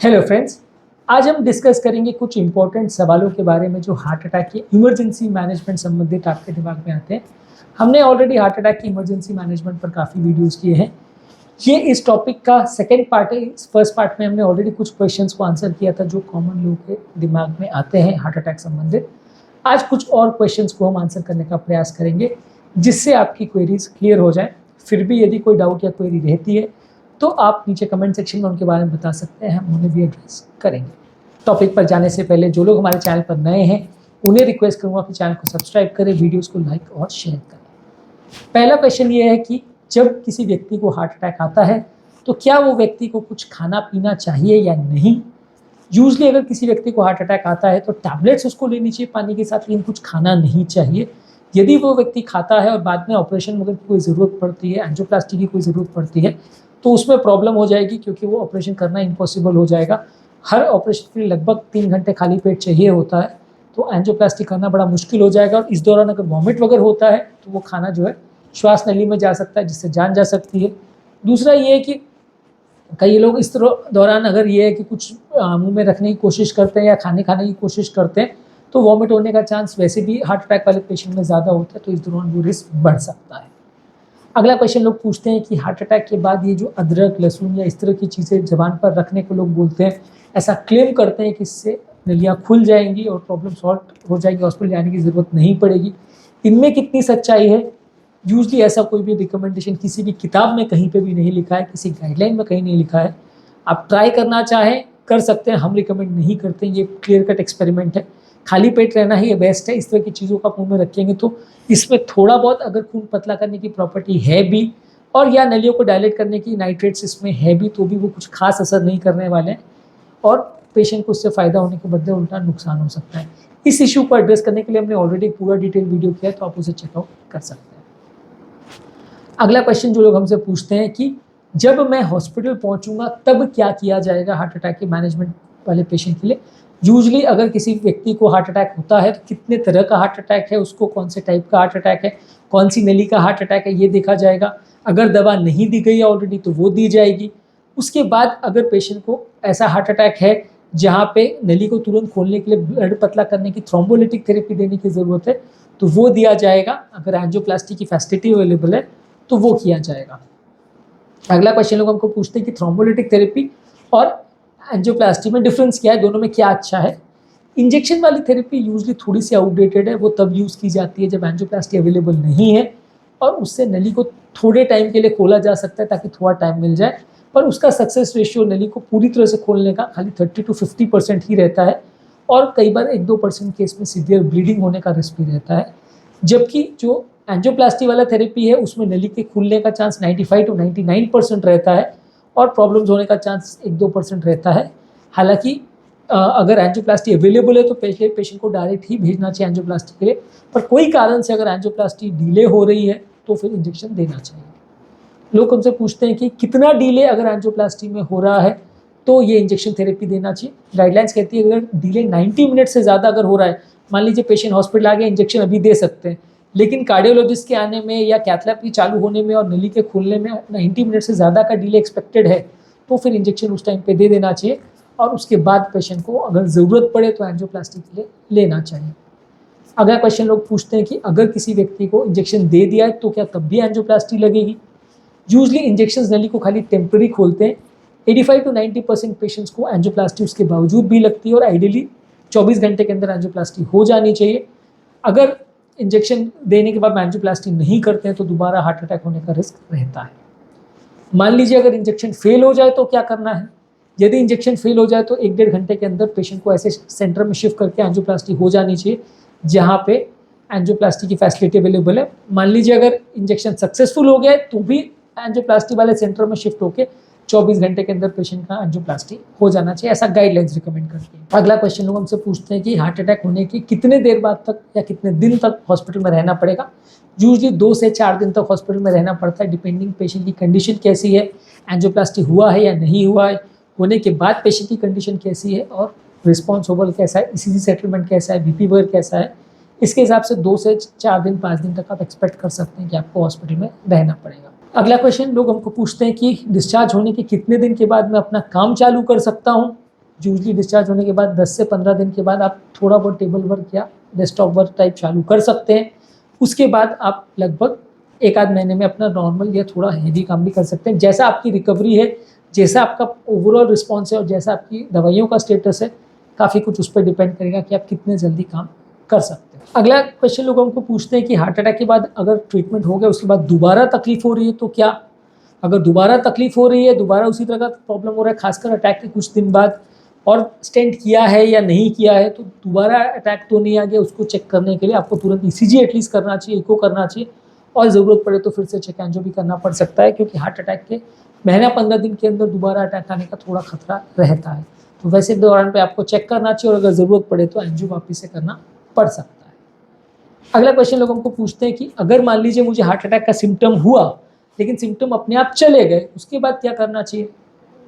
Hello friends, आज हम discuss करेंगे कुछ इंपॉर्टेंट सवालों के बारे में जो हार्ट अटैक के इमरजेंसी मैनेजमेंट संबंधित आपके दिमाग में आते हैं। हमने ऑलरेडी हार्ट अटैक की इमरजेंसी मैनेजमेंट पर काफ़ी वीडियोस किए हैं। ये इस टॉपिक का सेकंड पार्ट है। इस फर्स्ट पार्ट में हमने ऑलरेडी कुछ क्वेश्चंस को आंसर किया था जो कॉमन लोगों के दिमाग में आते हैं हार्ट अटैक संबंधित। आज कुछ और क्वेश्चंस को हम आंसर करने का प्रयास करेंगे जिससे आपकी क्वेरीज क्लियर हो जाए। फिर भी यदि कोई डाउट या क्वेरी रहती है तो आप नीचे कमेंट सेक्शन में उनके बारे में बता सकते हैं, हम उन्हें भी एड्रेस करेंगे। टॉपिक पर जाने से पहले जो लोग हमारे चैनल पर नए हैं उन्हें रिक्वेस्ट करूंगा कि चैनल को सब्सक्राइब करें, वीडियोस को लाइक और शेयर करें। पहला क्वेश्चन ये है कि जब किसी व्यक्ति को हार्ट अटैक आता है तो क्या वो व्यक्ति को कुछ खाना पीना चाहिए या नहीं। यूजली अगर किसी व्यक्ति को हार्ट अटैक आता है तो टैबलेट्स उसको लेनी चाहिए पानी के साथ, लेकिन कुछ खाना नहीं चाहिए। यदि वो व्यक्ति खाता है और बाद में ऑपरेशन वगैरह की कोई ज़रूरत पड़ती है, एंजियोप्लास्टी की कोई ज़रूरत पड़ती है, तो उसमें प्रॉब्लम हो जाएगी क्योंकि वो ऑपरेशन करना इम्पॉसिबल हो जाएगा। हर ऑपरेशन के लिए लगभग 3 घंटे खाली पेट चाहिए होता है, तो एंजियोप्लास्टी करना बड़ा मुश्किल हो जाएगा। और इस दौरान अगर वॉमिट वगैरह होता है तो वो खाना जो है श्वास नली में जा सकता है, जिससे जान जा सकती है। दूसरा ये है कि कई लोग इस दौरान अगर ये है कि कुछ मुंह में रखने की कोशिश करते हैं या खाने की कोशिश करते हैं तो वॉमिट होने का चांस वैसे भी हार्ट अटैक वाले पेशेंट में ज़्यादा होता है, तो इस दौरान वो रिस्क बढ़ सकता है। अगला क्वेश्चन लोग पूछते हैं कि हार्ट अटैक के बाद ये जो अदरक, लहसुन या इस तरह की चीज़ें ज़बान पर रखने को लोग बोलते हैं, ऐसा क्लेम करते हैं कि इससे नलियाँ खुल जाएंगी और प्रॉब्लम सॉल्व हो जाएगी, हॉस्पिटल जाने की ज़रूरत नहीं पड़ेगी। इनमें कितनी सच्चाई है? यूजली ऐसा कोई भी रिकमेंडेशन किसी भी किताब में कहीं पे भी नहीं लिखा है, किसी गाइडलाइन में कहीं नहीं लिखा है। आप ट्राई करना चाहें कर सकते हैं, हम रिकमेंड नहीं करते। ये क्लियर कट एक्सपेरिमेंट है, खाली पेट रहना ही बेस्ट है। इस तरह की चीज़ों का मुंह में रखेंगे तो इसमें थोड़ा बहुत अगर खून पतला करने की प्रॉपर्टी है भी और या नलियों को डायलेट करने की नाइट्रेट्स इसमें है भी, तो भी वो कुछ खास असर नहीं करने वाले हैं और पेशेंट को इससे फ़ायदा होने के बदले उल्टा नुकसान हो सकता है। इस इशू को एड्रेस करने के लिए हमने ऑलरेडी पूरा डिटेल वीडियो किया है, तो आप उसे चेकआउट कर सकते हैं। अगला क्वेश्चन जो लोग हमसे पूछते हैं कि जब मैं हॉस्पिटल पहुंचूंगा तब क्या किया जाएगा हार्ट अटैक के मैनेजमेंट वाले पेशेंट के लिए। यूजली अगर किसी व्यक्ति को हार्ट अटैक होता है तो कितने तरह का हार्ट अटैक है, उसको कौन से टाइप का हार्ट अटैक है, कौन सी नली का हार्ट अटैक है, ये देखा जाएगा। अगर दवा नहीं दी गई है ऑलरेडी तो वो दी जाएगी। उसके बाद अगर पेशेंट को ऐसा हार्ट अटैक है जहाँ पे नली को तुरंत खोलने के लिए ब्लड पतला करने की थ्रोम्बोलिटिक थेरेपी देने की ज़रूरत है तो वो दिया जाएगा। अगर एंजियोप्लास्टी की फैसिलिटी अवेलेबल है तो वो किया जाएगा। अगला क्वेश्चन लोग हमको पूछते हैं कि थ्रोम्बोलिटिक थेरेपी और एंजियोप्लास्टी में डिफरेंस क्या है, दोनों में क्या अच्छा है। इंजेक्शन वाली थेरेपी यूजली थोड़ी सी आउटडेटेड है, वो तब यूज़ की जाती है जब एंजियोप्लास्टी अवेलेबल नहीं है और उससे नली को थोड़े टाइम के लिए खोला जा सकता है ताकि थोड़ा टाइम मिल जाए, पर उसका सक्सेस रेशियो नली को पूरी तरह से खोलने का खाली 30 to 50% ही रहता है और कई बार 1-2% केस में सीवियर ब्लीडिंग होने का रिस्क भी रहता है। जबकि जो एंजियोप्लास्टी वाला थेरेपी है उसमें नली के खुलने का चांस 95 to 99% रहता है और प्रॉब्लम्स होने का चांस 1-2% रहता है। हालांकि अगर एंजियोप्लास्टी अवेलेबल है तो पेशेंट को डायरेक्ट ही भेजना चाहिए एंजियोप्लास्टी के लिए, पर कोई कारण से अगर एंजियोप्लास्टी डिले हो रही है तो फिर इंजेक्शन देना चाहिए। लोग हमसे पूछते हैं कि कितना डिले अगर एंजियोप्लास्टी में हो रहा है तो ये इंजेक्शन थेरेपी देना चाहिए। गाइडलाइंस कहती है अगर डिले 90 मिनट से ज़्यादा अगर हो रहा है, मान लीजिए पेशेंट हॉस्पिटल आ गया, इंजेक्शन अभी दे सकते हैं, लेकिन कार्डियोलॉजिस्ट के आने में या कैथलैब चालू होने में और नली के खुलने में 90 मिनट से ज़्यादा का डिले एक्सपेक्टेड है तो फिर इंजेक्शन उस टाइम पे दे देना चाहिए और उसके बाद पेशेंट को अगर ज़रूरत पड़े तो एंजियोप्लास्टी के लिए लेना चाहिए। अगला क्वेश्चन लोग पूछते हैं कि अगर किसी व्यक्ति को इंजेक्शन दे दिया है तो क्या तब भी एंजियोप्लास्टी लगेगी। यूजली इंजेक्शन नली को खाली टेम्पररी खोलते हैं। 85 to 90% पेशेंट्स को एंजियोप्लास्टी उसके बावजूद भी लगती है और आइडियली 24 घंटे के अंदर एंजियोप्लास्टी हो जानी चाहिए। अगर इंजेक्शन देने के बाद एंजियोप्लास्टी नहीं करते हैं तो दोबारा हार्ट अटैक होने का रिस्क रहता है। मान लीजिए अगर इंजेक्शन फेल हो जाए तो क्या करना है। यदि इंजेक्शन फेल हो जाए तो 1-1.5 घंटे के अंदर पेशेंट को ऐसे सेंटर में शिफ्ट करके एंजियोप्लास्टी हो जानी चाहिए जहाँ पे एंजियोप्लास्टी की फैसिलिटी अवेलेबल है। मान लीजिए अगर इंजेक्शन सक्सेसफुल हो गया है तो भी एंजियोप्लास्टी वाले सेंटर में शिफ्ट होकर 24 घंटे के अंदर पेशेंट का एंजियोप्लास्टी हो जाना चाहिए, ऐसा गाइडलाइंस रिकमेंड करती है। अगला क्वेश्चन लोग हमसे पूछते हैं कि हार्ट अटैक होने की कितने देर बाद तक या कितने दिन तक हॉस्पिटल में रहना पड़ेगा। यूजली 2 से 4 दिन तक हॉस्पिटल में रहना पड़ता है, डिपेंडिंग पेशेंट की कंडीशन कैसी है, एंजियोप्लास्टी हुआ है या नहीं हुआ है, होने के बाद पेशेंट की कंडीशन कैसी है और रिस्पॉन्स ओवल कैसा है, ईसीजी सेटलमेंट कैसा है, बीपी वगैरह कैसा है। इसके हिसाब से 2 से 4 दिन 5 दिन तक आप एक्सपेक्ट कर सकते हैं कि आपको हॉस्पिटल में रहना पड़ेगा। अगला क्वेश्चन लोग हमको पूछते हैं कि डिस्चार्ज होने के कितने दिन के बाद मैं अपना काम चालू कर सकता हूँ। यूजली डिस्चार्ज होने के बाद 10 से 15 दिन के बाद आप थोड़ा बहुत टेबल वर्क या डेस्कटॉप वर्क टाइप चालू कर सकते हैं। उसके बाद आप लगभग एक आध महीने में अपना नॉर्मल या थोड़ा हेवी काम भी कर सकते हैं। जैसा आपकी रिकवरी है, जैसा आपका ओवरऑल रिस्पॉन्स है और जैसा आपकी दवाइयों का स्टेटस है, काफ़ी कुछ उस पर डिपेंड करेगा कि आप कितने जल्दी काम कर सकते हैं। अगला क्वेश्चन लोग हमको पूछते हैं कि हार्ट अटैक के बाद अगर ट्रीटमेंट हो गया उसके बाद दोबारा तकलीफ हो रही है तो क्या? अगर दोबारा तकलीफ हो रही है, दोबारा उसी तरह का प्रॉब्लम हो रहा है, खासकर अटैक के कुछ दिन बाद, और स्टेंट किया है या नहीं किया है, तो दोबारा अटैक तो नहीं आ गया, उसको चेक करने के लिए आपको तुरंत ईसीजी एटलीस्ट करना चाहिए, इको करना चाहिए, और ज़रूरत पड़े तो फिर से चेक एंजियो भी करना पड़ सकता है, क्योंकि हार्ट अटैक के महीना 15 दिन के अंदर दोबारा अटैक आने का थोड़ा खतरा रहता है। तो वैसे दौरान पे आपको चेक करना चाहिए, और अगर ज़रूरत पड़े तो एंजियो वापस से करना पड़ सकता है। अगला क्वेश्चन लोग हमको पूछते हैं कि अगर मान लीजिए मुझे हार्ट अटैक का सिम्टम हुआ लेकिन सिम्टम अपने आप चले गए, उसके बाद क्या करना चाहिए?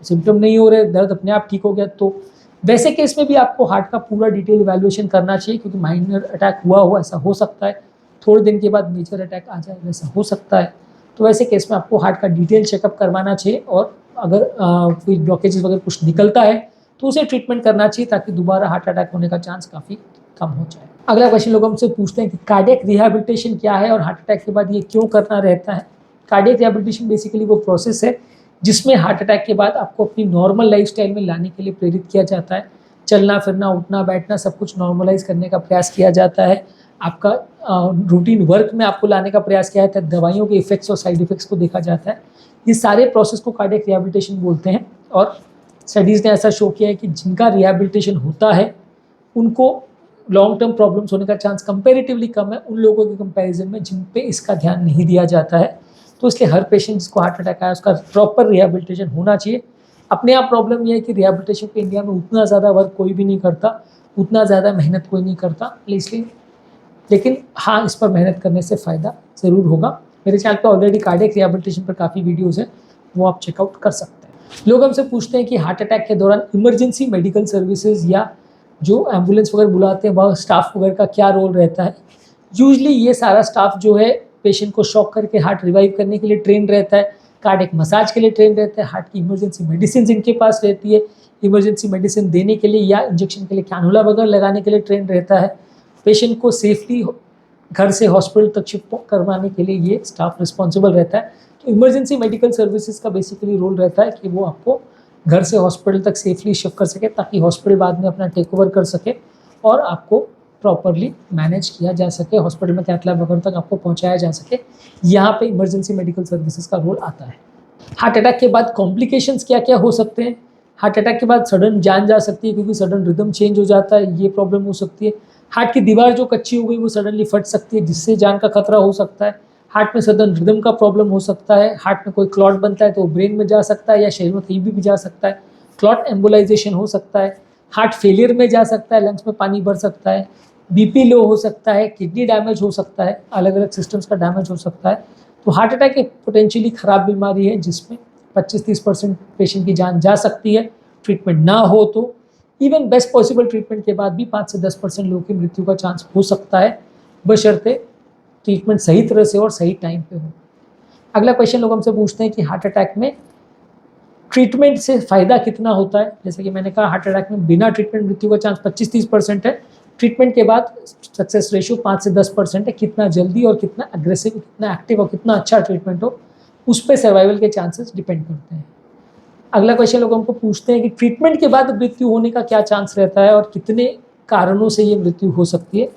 सिम्टम नहीं हो रहे, दर्द अपने आप ठीक हो गया, तो वैसे केस में भी आपको हार्ट का पूरा डिटेल इवैल्यूएशन करना चाहिए, क्योंकि माइनर अटैक हुआ ऐसा हो सकता है, थोड़े दिन के बाद मेजर अटैक आ जाए वैसा हो सकता है। तो वैसे केस में आपको हार्ट का डिटेल चेकअप करवाना चाहिए, और अगर कोई ब्लॉकेजेस वगैरह कुछ निकलता है तो उसे ट्रीटमेंट करना चाहिए, ताकि दोबारा हार्ट अटैक होने का चांस काफ़ी कम हो जाए। अगला क्वेश्चन लोग हमसे पूछते हैं कि कार्डियक रिहैबिलिटेशन क्या है और हार्ट अटैक के बाद ये क्यों करना रहता है? कार्डियक रिहैबिलिटेशन बेसिकली वो प्रोसेस है जिसमें हार्ट अटैक के बाद आपको अपनी नॉर्मल लाइफस्टाइल में लाने के लिए प्रेरित किया जाता है। चलना फिरना, उठना बैठना, सब कुछ नॉर्मलाइज करने का प्रयास किया जाता है। आपका रूटीन वर्क में आपको लाने का प्रयास किया जाता है। दवाइयों के इफेक्ट्स और साइड इफेक्ट्स को देखा जाता है। ये सारे प्रोसेस को कार्डियक रिहैबिलिटेशन बोलते हैं, और स्टडीज़ ने ऐसा शो किया है कि जिनका रिहैबिलिटेशन होता है उनको लॉन्ग टर्म प्रॉब्लम्स होने का चांस कंपैरेटिवली कम है उन लोगों के कंपैरिजन में जिन पे इसका ध्यान नहीं दिया जाता है। तो इसलिए हर पेशेंट जिसको हार्ट अटैक आया उसका प्रॉपर रिहैबिलिटेशन होना चाहिए। अपने आप प्रॉब्लम यह है कि रिहैबिलिटेशन पे इंडिया में उतना ज़्यादा वर्क कोई भी नहीं करता, उतना ज़्यादा मेहनत कोई नहीं करता, इसलिए लेकिन हाँ, इस पर मेहनत करने से फ़ायदा ज़रूर होगा। मेरे चैनल पे ऑलरेडी कार्डियक रिहैबिलिटेशन पर काफ़ी वीडियोज़ हैं, वो आप चेकआउट कर सकते हैं। लोग हमसे पूछते हैं कि हार्ट अटैक के दौरान इमरजेंसी मेडिकल सर्विसेज या जो एम्बुलेंस वगैरह बुलाते हैं वह स्टाफ वगैरह का क्या रोल रहता है? यूजली ये सारा स्टाफ जो है पेशेंट को शॉक करके हार्ट रिवाइव करने के लिए ट्रेन रहता है, कार्डियक मसाज के लिए ट्रेन रहता है, हार्ट की इमरजेंसी मेडिसिन इनके पास रहती है, इमरजेंसी मेडिसिन देने के लिए या इंजेक्शन के लिए कैनुला वगैरह लगाने के लिए ट्रेन रहता है। पेशेंट को सेफली घर से हॉस्पिटल तक शिफ्ट करवाने के लिए ये स्टाफ रिस्पॉन्सिबल रहता है। तो इमरजेंसी मेडिकल सर्विसेज का बेसिकली रोल रहता है कि वो आपको घर से हॉस्पिटल तक सेफली शिफ्ट कर सके, ताकि हॉस्पिटल बाद में अपना टेक ओवर कर सके और आपको प्रॉपरली मैनेज किया जा सके, हॉस्पिटल में कैथ लैब वगैरह तक आपको पहुंचाया जा सके। यहाँ पे इमरजेंसी मेडिकल सर्विसेज का रोल आता है। हार्ट अटैक के बाद कॉम्प्लिकेशंस क्या क्या हो सकते हैं? हार्ट अटैक के बाद सडन जान जा सकती है, क्योंकि सडन रिदम चेंज हो जाता है, ये प्रॉब्लम हो सकती है। हार्ट की दीवार जो कच्ची हो गई वो सडनली फट सकती है, जिससे जान का खतरा हो सकता है। हार्ट में सडन रिदम का प्रॉब्लम हो सकता है। हार्ट में कोई क्लॉट बनता है तो ब्रेन में जा सकता है या शरीर में कहीं भी जा सकता है। क्लॉट एम्बोलाइजेशन हो सकता है। हार्ट फेलियर में जा सकता है, लंग्स में पानी भर सकता है, बीपी लो हो सकता है, किडनी डैमेज हो सकता है, अलग अलग सिस्टम्स का डैमेज हो सकता है। तो हार्ट अटैक एक पोटेंशियली ख़राब बीमारी है जिसमें 25-30% पेशेंट की जान जा सकती है, ट्रीटमेंट ना हो तो। इवन बेस्ट पॉसिबल ट्रीटमेंट के बाद भी 5 से 10% लोगों की मृत्यु का चांस हो सकता है, बशर्ते ट्रीटमेंट सही तरह से और सही टाइम पे हो। अगला क्वेश्चन लोग हमसे पूछते हैं कि हार्ट अटैक में ट्रीटमेंट से फ़ायदा कितना होता है? जैसे कि मैंने कहा, हार्ट अटैक में बिना ट्रीटमेंट मृत्यु का चांस 25-30% है। ट्रीटमेंट के बाद सक्सेस रेशियो 5 से 10% है। कितना जल्दी और कितना अग्रेसिव, कितना एक्टिव और कितना अच्छा ट्रीटमेंट हो, उस पर सर्वाइवल के चांसेस डिपेंड करते हैं। अगला क्वेश्चन लोग हमको पूछते हैं कि ट्रीटमेंट के बाद मृत्यु होने का क्या चांस रहता है और कितने कारणों से ये मृत्यु हो सकती है?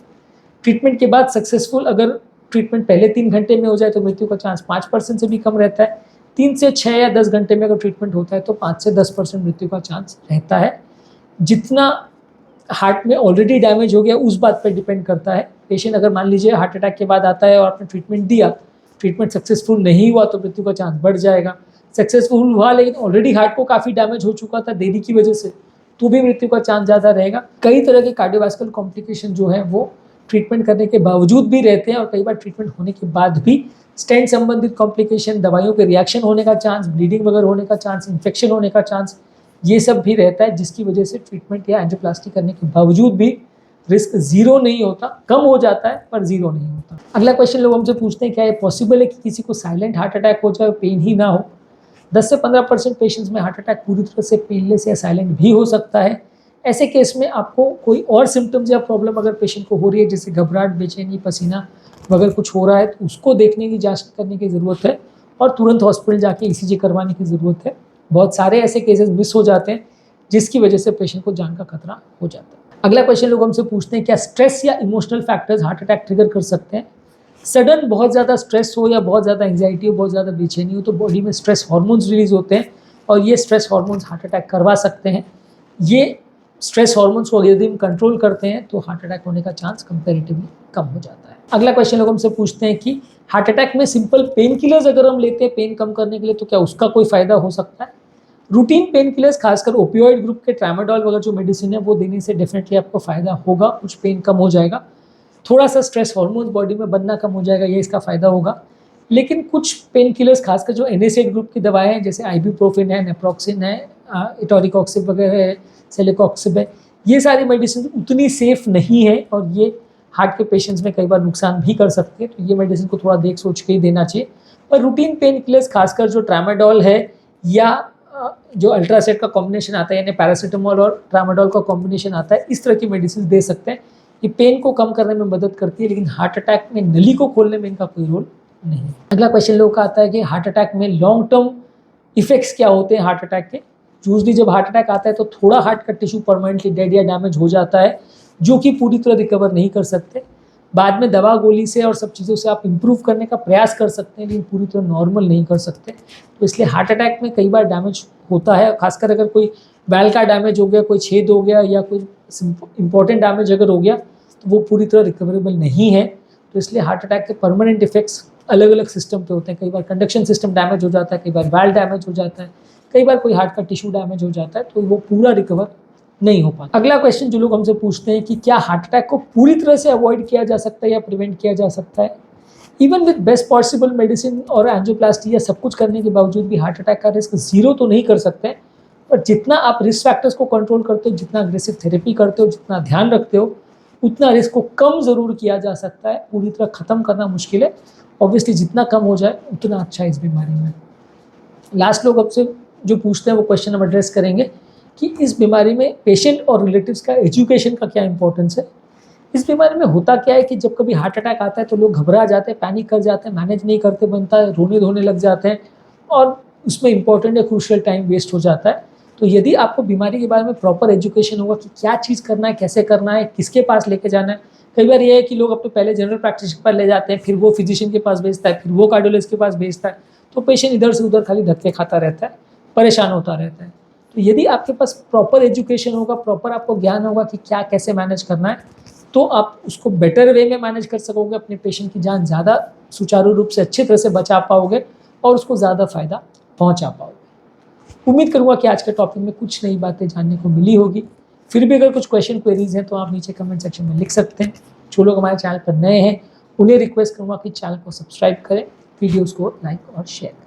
ट्रीटमेंट के बाद सक्सेसफुल अगर ट्रीटमेंट पहले 3 घंटे में हो जाए तो मृत्यु का चांस 5% से भी कम रहता है। 3 से 6 या 10 घंटे में अगर ट्रीटमेंट होता है तो 5 से 10% मृत्यु का चांस रहता है। जितना हार्ट में ऑलरेडी डैमेज हो गया उस बात पर डिपेंड करता है। पेशेंट अगर मान लीजिए हार्ट अटैक के बाद आता है और आपने ट्रीटमेंट दिया, ट्रीटमेंट सक्सेसफुल नहीं हुआ तो मृत्यु का चांस बढ़ जाएगा। सक्सेसफुल हुआ लेकिन ऑलरेडी हार्ट को काफ़ी डैमेज हो चुका था देरी की वजह से, तो भी मृत्यु का चांस ज़्यादा रहेगा। कई तरह के कार्डियोवास्कुलर कॉम्प्लिकेशन जो है वो ट्रीटमेंट करने के बावजूद भी रहते हैं, और कई बार ट्रीटमेंट होने के बाद भी स्टेंट संबंधित कॉम्प्लिकेशन, दवाइयों के रिएक्शन होने का चांस, ब्लीडिंग वगैरह होने का चांस, इन्फेक्शन होने का चांस, ये सब भी रहता है, जिसकी वजह से ट्रीटमेंट या एंजियोप्लास्टी करने के बावजूद भी रिस्क जीरो नहीं होता, कम हो जाता है पर जीरो नहीं होता। अगला क्वेश्चन लोग हमसे पूछते हैं क्या ये पॉसिबल है कि किसी को साइलेंट हार्ट अटैक हो जाए, पेन ही ना हो? 10 से 15% पेशेंट्स में हार्ट अटैक पूरी तरह से पेनलेस या साइलेंट भी हो सकता है। ऐसे केस में आपको कोई और सिम्टम्स या प्रॉब्लम अगर पेशेंट को हो रही है, जैसे घबराहट, बेचैनी, पसीना वगैरह कुछ हो रहा है, तो उसको देखने की, जांच करने की ज़रूरत है और तुरंत हॉस्पिटल जाके ईसीजी करवाने की ज़रूरत है। बहुत सारे ऐसे केसेस मिस हो जाते हैं जिसकी वजह से पेशेंट को जान का खतरा हो जाता है। अगला क्वेश्चन लोग हमसे पूछते हैं, क्या स्ट्रेस या emotional factors heart attack trigger कर सकते हैं? सडन बहुत ज़्यादा स्ट्रेस हो या बहुत ज़्यादा एंग्जाइटी हो, बहुत ज़्यादा बेचैनी हो, तो बॉडी में स्ट्रेस हार्मोन्स रिलीज होते हैं और ये स्ट्रेस हार्मोन्स हार्ट अटैक करवा सकते हैं। ये स्ट्रेस हार्मोन्स को यदि हम कंट्रोल करते हैं तो हार्ट अटैक होने का चांस कंपैरेटिवली कम हो जाता है। अगला क्वेश्चन लोग हमसे पूछते हैं कि हार्ट अटैक में सिंपल पेन किलर्स अगर हम लेते हैं पेन कम करने के लिए, तो क्या उसका कोई फायदा हो सकता है? रूटीन पेन किलर्स, खासकर ओपियोइड ग्रुप के ट्रामाडोल वगैरह जो मेडिसिन है, वो देने से डेफिनेटली आपको फायदा होगा, कुछ पेन कम हो जाएगा, थोड़ा सा स्ट्रेस हार्मोन्स बॉडी में बनना कम हो जाएगा, ये इसका फायदा होगा। लेकिन कुछ पेन किलर्स, खासकर जो NSAID ग्रुप की दवाएं हैं, जैसे आइबुप्रोफेन है, नेप्रोक्सिन है, इटोरिकॉक्सिब वगैरह है, सेलिकॉक्सिब है, ये सारी मेडिसिन उतनी सेफ नहीं है और ये हार्ट के पेशेंट्स में कई बार नुकसान भी कर सकते हैं, तो ये मेडिसिन को थोड़ा देख सोच के ही देना चाहिए। पर रूटीन पेन किलर्स, खासकर जो ट्रामाडोल है या जो अल्ट्रासेट का कॉम्बिनेशन आता है, यानी पैरासीटामोल और ट्रामाडोल का कॉम्बिनेशन आता है, इस तरह की मेडिसिन दे सकते हैं। ये पेन को कम करने में मदद करती है, लेकिन हार्ट अटैक में नली को खोलने में इनका कोई रोल नहीं है। अगला क्वेश्चन लोगों का आता है कि हार्ट अटैक में लॉन्ग टर्म इफेक्ट्स क्या होते हैं हार्ट अटैक के? यूजली जब हार्ट अटैक आता है तो थोड़ा हार्ट का टिश्यू परमानेंटली डेड या डैमेज हो जाता है, जो कि पूरी तरह रिकवर नहीं कर सकते। बाद में दवा गोली से और सब चीज़ों से आप इम्प्रूव करने का प्रयास कर सकते हैं, लेकिन पूरी तरह नॉर्मल नहीं कर सकते। तो इसलिए हार्ट अटैक में कई बार डैमेज होता है, खासकर अगर कोई वैल का डैमेज हो गया, कोई छेद हो गया या कोई इंपॉर्टेंट डैमेज अगर हो गया, तो वो पूरी तरह रिकवरेबल नहीं है। तो इसलिए हार्ट अटैक के परमानेंट इफेक्ट्स अलग अलग सिस्टम पे होते हैं। कई बार कंडक्शन सिस्टम डैमेज हो जाता है, कई बार वैल डैमेज हो जाता है, कई बार कोई हार्ट का टिश्यू डैमेज हो जाता है, तो वो पूरा रिकवर नहीं हो पाता। अगला क्वेश्चन जो लोग हमसे पूछते हैं कि क्या हार्ट अटैक को पूरी तरह से अवॉइड किया जा सकता है या प्रिवेंट किया जा सकता है? Even with best possible medicine और एंजियोप्लास्टी या सब कुछ करने के बावजूद भी हार्ट अटैक का रिस्क जीरो तो नहीं कर सकते, पर जितना आप रिस्क फैक्टर्स को कंट्रोल करते हो, जितना अग्रेसिव थेरेपी करते हो, जितना ध्यान रखते हो, उतना रिस्क को कम ज़रूर किया जा सकता है। पूरी तरह ख़त्म करना मुश्किल है, ऑब्वियसली जितना कम हो जाए उतना अच्छा है इस बीमारी में। लास्ट लोग आपसे जो पूछते हैं वो क्वेश्चन हम एड्रेस करेंगे कि इस बीमारी में पेशेंट और रिलेटिव्स का एजुकेशन का क्या इंपॉर्टेंस है। इस बीमारी में होता क्या है कि जब कभी हार्ट अटैक आता है तो लोग घबरा जाते हैं, पैनिक कर जाते हैं, मैनेज नहीं करते बनता है, रोने धोने लग जाते हैं और उसमें इंपॉर्टेंट या क्रूशियल टाइम वेस्ट हो जाता है। तो यदि आपको बीमारी के बारे में प्रॉपर एजुकेशन होगा कि क्या चीज़ करना है, कैसे करना है, किसके पास लेके जाना है। कई बार ये है कि लोग अपने पहले जनरल प्रैक्टिशनर के पास ले जाते हैं, फिर वो फिजिशियन के पास भेजता है, फिर वो कार्डियोलॉजिस्ट के पास भेजता है, तो पेशेंट इधर से उधर खाली धक्के खाता रहता है, परेशान होता रहता है। तो यदि आपके पास प्रॉपर एजुकेशन होगा, प्रॉपर आपको ज्ञान होगा कि क्या कैसे मैनेज करना है, तो आप उसको बेटर वे में मैनेज कर सकोगे, अपने पेशेंट की जान ज़्यादा सुचारू रूप से अच्छी तरह से बचा पाओगे और उसको ज़्यादा फायदा पहुंचा पाओगे। उम्मीद करूंगा कि आज के टॉपिक में कुछ नई बातें जानने को मिली होगी। फिर भी अगर कुछ क्वेश्चन क्वेरीज हैं तो आप नीचे कमेंट सेक्शन में लिख सकते हैं। जो लोग हमारे चैनल पर नए हैं उन्हें रिक्वेस्ट करूंगा कि चैनल को सब्सक्राइब करें, वीडियोज़ को लाइक और शेयर करें।